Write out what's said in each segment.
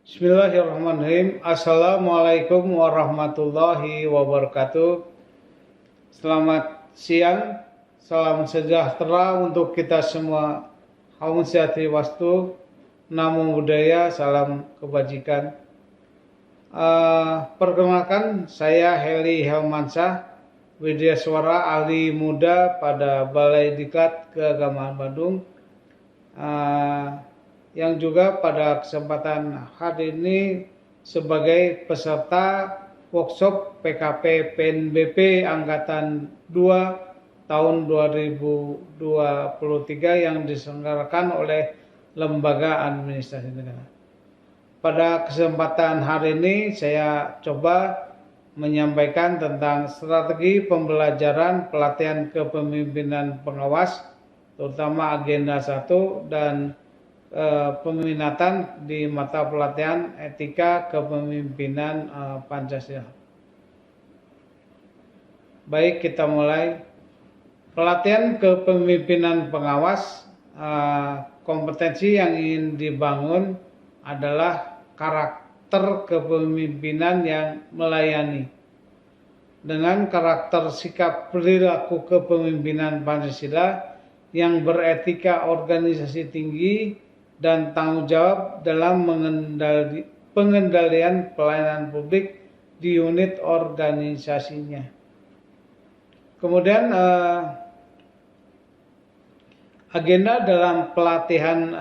Bismillahirrahmanirrahim. Assalamualaikum warahmatullahi wabarakatuh. Selamat siang, salam sejahtera untuk kita semua. Om Swastiastu, Namo Buddhaya, salam kebajikan. Perkenalkan, saya Heli Helmansyah, Widyaswara, ahli muda pada Balai Diklat Keagamaan Bandung. Yang juga pada kesempatan hari ini sebagai peserta workshop PKP PNBP Angkatan 2 tahun 2023 yang diselenggarakan oleh Lembaga Administrasi Negara. Pada kesempatan hari ini saya coba menyampaikan tentang strategi pembelajaran pelatihan kepemimpinan pengawas, terutama agenda 1 dan peminatan di mata pelatihan etika kepemimpinan Pancasila. Baik, kita mulai. Pelatihan kepemimpinan pengawas, kompetensi yang ingin dibangun adalah karakter kepemimpinan yang melayani. Dengan karakter sikap perilaku kepemimpinan Pancasila yang beretika organisasi tinggi dan tanggung jawab dalam pengendalian pelayanan publik di unit organisasinya. Kemudian agenda dalam pelatihan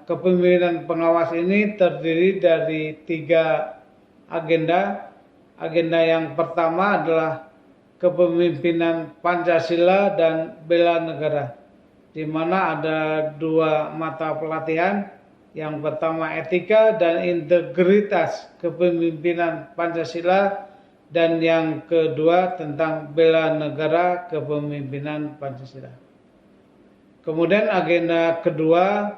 kepemimpinan pengawas ini terdiri dari 3 agenda. Agenda yang pertama adalah kepemimpinan Pancasila dan bela negara, di mana ada 2 mata pelatihan. Yang pertama etika dan integritas kepemimpinan Pancasila, dan yang kedua tentang bela negara kepemimpinan Pancasila. Kemudian agenda kedua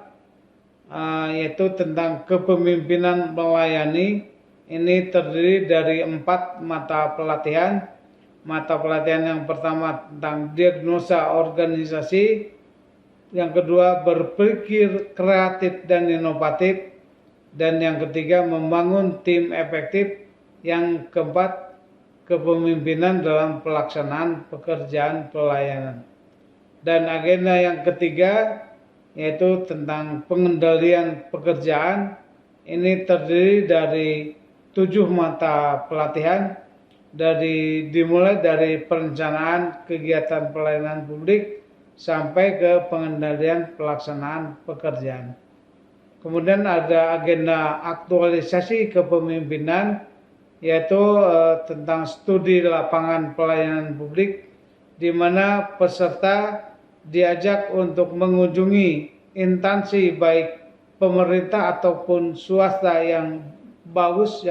yaitu tentang kepemimpinan melayani. Ini terdiri dari 4 mata pelatihan. Mata pelatihan yang pertama tentang diagnosa organisasi, yang kedua berpikir kreatif dan inovatif, dan yang ketiga membangun tim efektif, yang keempat kepemimpinan dalam pelaksanaan pekerjaan pelayanan. Dan agenda yang ketiga yaitu tentang pengendalian pekerjaan. Ini terdiri dari 7 mata pelatihan, dimulai dari perencanaan kegiatan pelayanan publik sampai ke pengendalian pelaksanaan pekerjaan. Kemudian ada agenda aktualisasi kepemimpinan, yaitu tentang studi lapangan pelayanan publik, di mana peserta diajak untuk mengunjungi instansi baik pemerintah ataupun swasta yang bagus,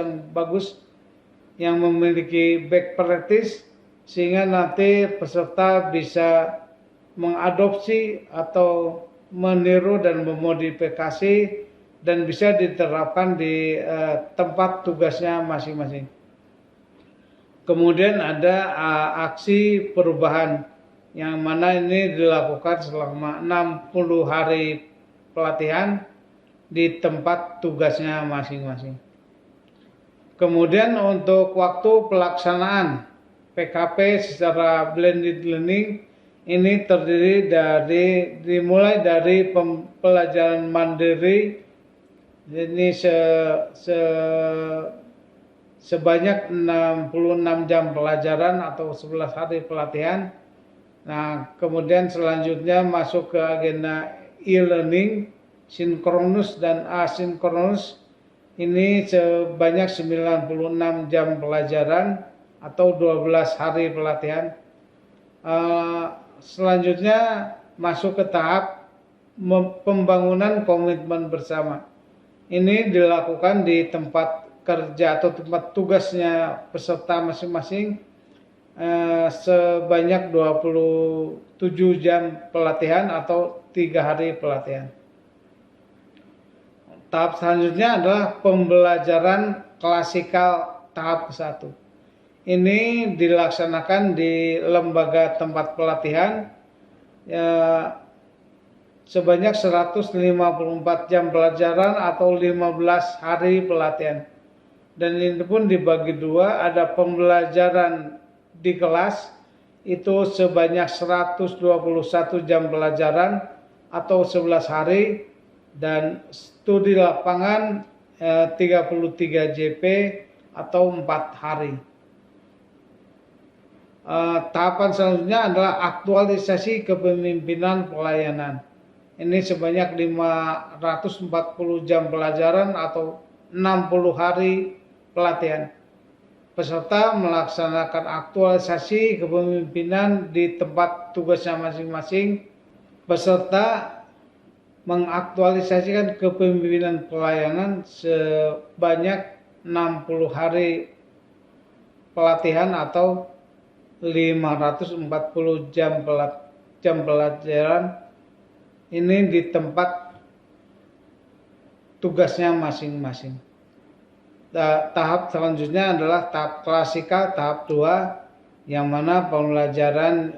yang memiliki best practice, sehingga nanti peserta bisa mengadopsi atau meniru dan memodifikasi dan bisa diterapkan di tempat tugasnya masing-masing. Kemudian ada aksi perubahan, yang mana ini dilakukan selama 60 hari pelatihan di tempat tugasnya masing-masing. Kemudian untuk waktu pelaksanaan PKP secara blended learning, ini terdiri dimulai dari pembelajaran mandiri. Ini sebanyak 66 jam pelajaran atau 11 hari pelatihan. Nah, kemudian selanjutnya masuk ke agenda e-learning, sinkronus dan asinkronus. Ini sebanyak 96 jam pelajaran atau 12 hari pelatihan. Selanjutnya masuk ke tahap pembangunan komitmen bersama. Ini dilakukan di tempat kerja atau tempat tugasnya peserta masing-masing, sebanyak 27 jam pelatihan atau 3 hari pelatihan. Tahap selanjutnya adalah pembelajaran klasikal tahap ke-1. Ini dilaksanakan di lembaga tempat pelatihan sebanyak 154 jam pelajaran atau 15 hari pelatihan. Dan ini pun dibagi dua, ada pembelajaran di kelas itu sebanyak 121 jam pelajaran atau 11 hari, dan studi lapangan 33 JP atau 4 hari. Tahapan selanjutnya adalah aktualisasi kepemimpinan pelayanan. Ini sebanyak 540 jam pelajaran atau 60 hari pelatihan. Peserta melaksanakan aktualisasi kepemimpinan di tempat tugasnya masing-masing. Peserta mengaktualisasikan kepemimpinan pelayanan sebanyak 60 hari pelatihan atau 540 jam pelajaran ini di tempat tugasnya masing-masing. Tahap selanjutnya adalah tahap klasikal, tahap 2, yang mana pembelajaran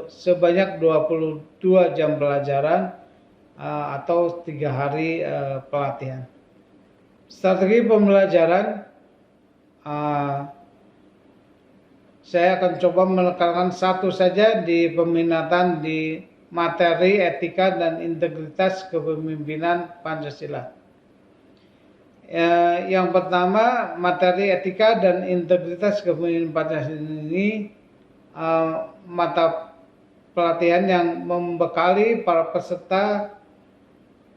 sebanyak 22 jam pelajaran atau 3 hari pelatihan. Strategi pembelajaran, saya akan coba menekankan satu saja di peminatan di materi etika dan integritas kepemimpinan Pancasila. Yang pertama, materi etika dan integritas kepemimpinan Pancasila ini mata pelatihan yang membekali para peserta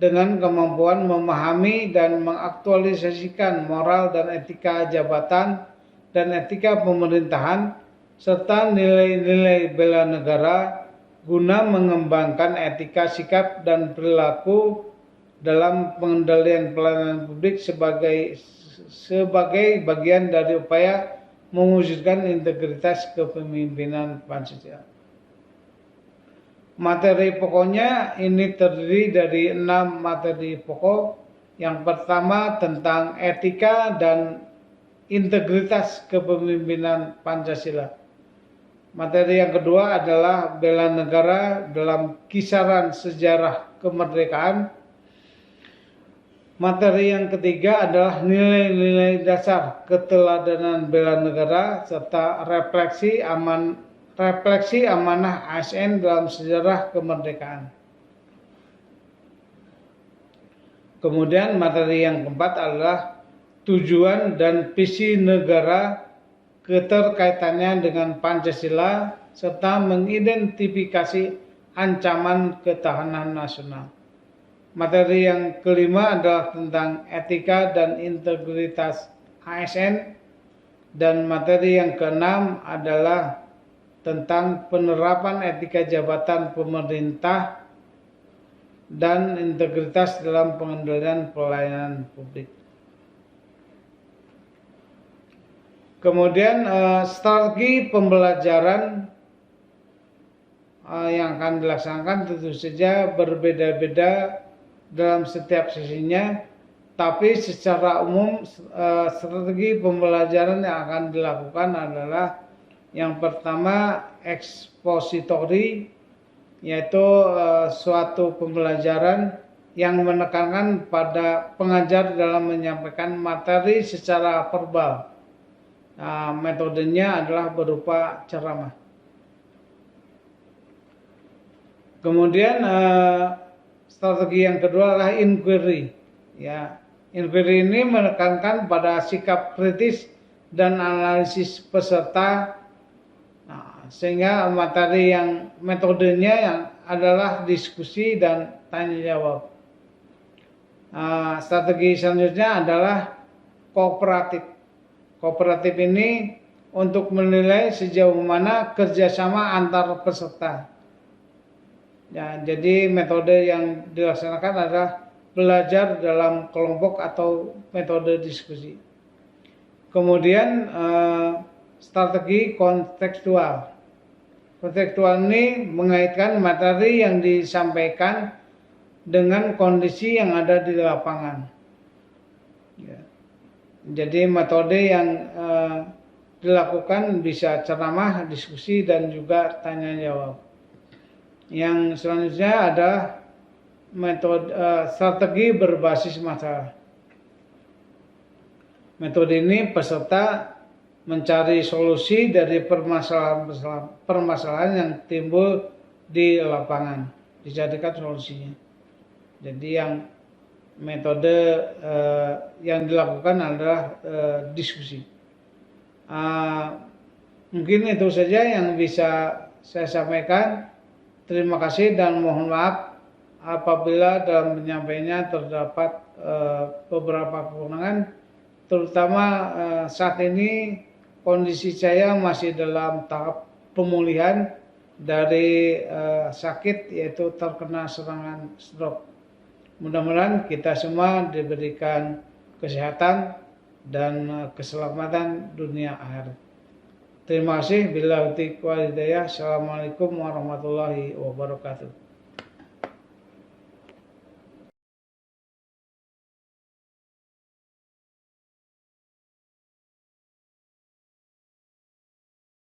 dengan kemampuan memahami dan mengaktualisasikan moral dan etika jabatan dan etika pemerintahan serta nilai-nilai bela negara guna mengembangkan etika sikap dan perilaku dalam pengendalian pelayanan publik sebagai bagian dari upaya mewujudkan integritas kepemimpinan Pancasila. Materi pokoknya ini terdiri dari 6 materi pokok. Yang pertama tentang etika dan integritas kepemimpinan Pancasila. Materi yang kedua adalah bela negara dalam kisaran sejarah kemerdekaan. Materi yang ketiga adalah nilai-nilai dasar keteladanan bela negara serta refleksi amanah ASN dalam sejarah kemerdekaan. Kemudian materi yang keempat adalah tujuan dan visi negara, keterkaitannya dengan Pancasila, serta mengidentifikasi ancaman ketahanan nasional. Materi yang kelima adalah tentang etika dan integritas ASN, dan materi yang keenam adalah tentang penerapan etika jabatan pemerintah dan integritas dalam pengendalian pelayanan publik. Kemudian strategi pembelajaran yang akan dilaksanakan tentu saja berbeda-beda dalam setiap sesinya, tapi secara umum strategi pembelajaran yang akan dilakukan adalah yang pertama ekspositori, yaitu suatu pembelajaran yang menekankan pada pengajar dalam menyampaikan materi secara verbal. Metodenya adalah berupa ceramah. Kemudian strategi yang kedua adalah inquiry. Inquiry ini menekankan pada sikap kritis dan analisis peserta, sehingga materi yang metodenya yang adalah diskusi dan tanya jawab. Strategi selanjutnya adalah kooperatif. Kooperatif ini untuk menilai sejauh mana kerjasama antar peserta. Jadi metode yang dilaksanakan adalah belajar dalam kelompok atau metode diskusi. Kemudian strategi kontekstual. Kontekstual ini mengaitkan materi yang disampaikan dengan kondisi yang ada di lapangan. Jadi metode yang dilakukan bisa ceramah, diskusi, dan juga tanya jawab. Yang selanjutnya ada metode strategi berbasis masalah. Metode ini peserta mencari solusi dari permasalahan yang timbul di lapangan, dijadikan solusinya. Jadi yang metode yang dilakukan adalah diskusi. Mungkin itu saja yang bisa saya sampaikan. Terima kasih dan mohon maaf apabila dalam penyampaiannya terdapat beberapa kekurangan, terutama saat ini kondisi saya masih dalam tahap pemulihan dari sakit, yaitu terkena serangan stroke. Mudah-mudahan kita semua diberikan kesehatan dan keselamatan dunia akhirat. Terima kasih. Billahi taufiq wal hidayah. Assalamualaikum warahmatullahi wabarakatuh.